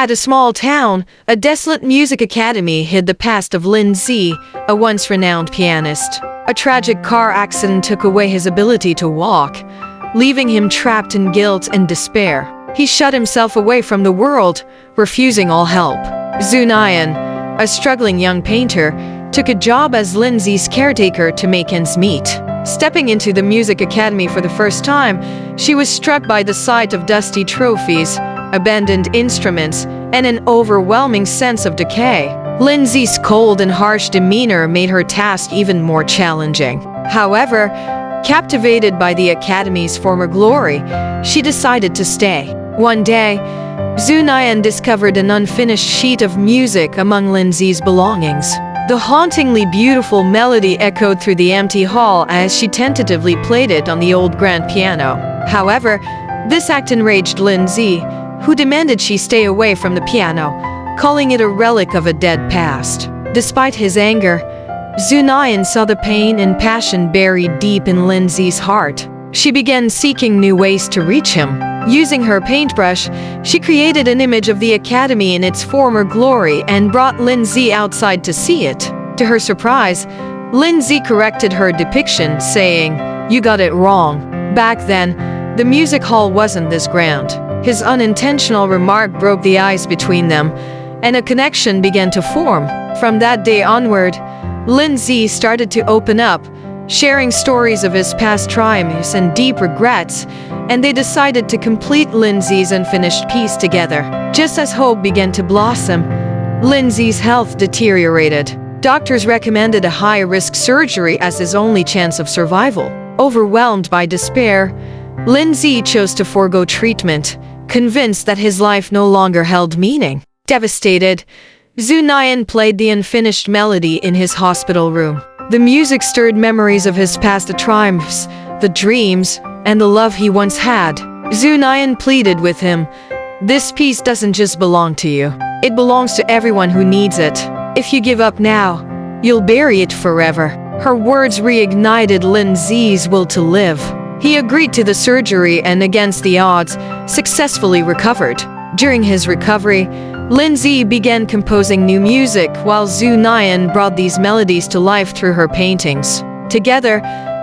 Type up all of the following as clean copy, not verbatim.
At a small town, a desolate music academy hid the past of Lin Zi, a once renowned pianist. A tragic car accident took away his ability to walk, leaving him trapped in guilt and despair. He shut himself away from the world, refusing all help. Zhu Nian, a struggling young painter, took a job as Lin Zi's caretaker to make ends meet. Stepping into the music academy for the first time, she was struck by the sight of dusty trophies, abandoned instruments, and an overwhelming sense of decay. Lin Zi's cold and harsh demeanor made her task even more challenging. However, captivated by the academy's former glory, she decided to stay. One day, Zhu Nian discovered an unfinished sheet of music among Lin Zi's belongings. The hauntingly beautiful melody echoed through the empty hall as she tentatively played it on the old grand piano. However, this act enraged Lin Zi, who demanded she stay away from the piano, calling it a relic of a dead past. Despite his anger, Zhu Nian saw the pain and passion buried deep in Lin Zi's heart. She began seeking new ways to reach him. Using her paintbrush, she created an image of the academy in its former glory and brought Lin Zi outside to see it. To her surprise, Lin Zi corrected her depiction, saying, "You got it wrong. Back then, the music hall wasn't this grand." His unintentional remark broke the ice between them, and a connection began to form. From that day onward, Lin Zi started to open up, sharing stories of his past triumphs and deep regrets, and they decided to complete Lin Zi's unfinished piece together. Just as hope began to blossom, Lin Zi's health deteriorated. Doctors recommended a high-risk surgery as his only chance of survival. Overwhelmed by despair, Lin Zi chose to forego treatment, convinced that his life no longer held meaning. Devastated, Zhu Nian played the unfinished melody in his hospital room. The music stirred memories of his past triumphs, the dreams, and the love he once had. Zhu Nian pleaded with him, "This piece doesn't just belong to you. It belongs to everyone who needs it. If you give up now, you'll bury it forever." Her words reignited Lin Zi's will to live. He agreed to the surgery and, against the odds, successfully recovered. During his recovery, Lin Zi began composing new music, while Zhu Nian brought these melodies to life through her paintings. Together,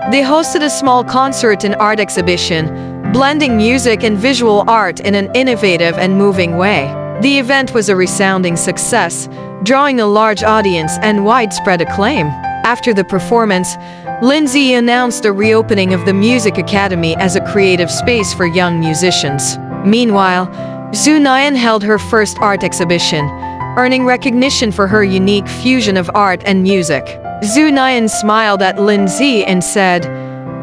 they hosted a small concert and art exhibition, blending music and visual art in an innovative and moving way. The event was a resounding success, drawing a large audience and widespread acclaim. After the performance, Lin Zi announced the reopening of the Music Academy as a creative space for young musicians. Meanwhile, Zhu Nian held her first art exhibition, earning recognition for her unique fusion of art and music. Zhu Nian smiled at Lin Zi and said,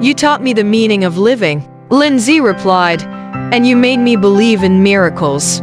"You taught me the meaning of living." Lin Zi replied, "And you made me believe in miracles."